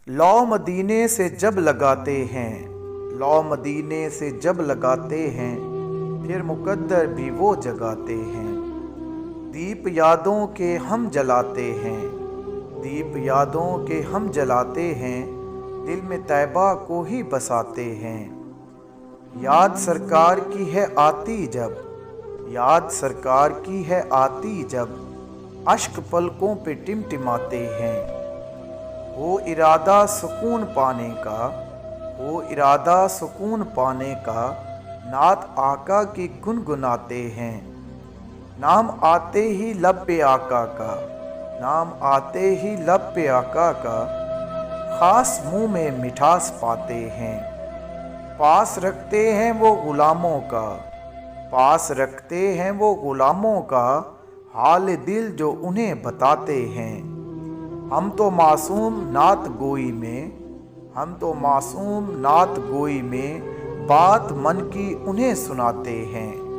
लौ मदीने से जब लगाते हैं, लौ मदीने से जब लगाते हैं, फिर मुकद्दर भी वो जगाते हैं। दीप यादों के हम जलाते हैं, दीप यादों के हम जलाते हैं, दिल में तैबा को ही बसाते हैं। याद सरकार की है आती जब, याद सरकार की है आती जब, अश्क पलकों पे टिमटिमाते हैं। हो इरादा सुकून पाने का, हो इरादा सुकून पाने का, नात आका की गुनगुनाते हैं। नाम आते ही लब पे आका का, नाम आते ही लब पे आका का, खास मुंह में मिठास पाते हैं। पास रखते हैं वो गुलामों का, पास रखते हैं वो गुलामों का, हाल दिल जो उन्हें बताते हैं। हम तो मासूम नात गोई में, हम तो मासूम नात गोई में, बात मन की उन्हें सुनाते हैं।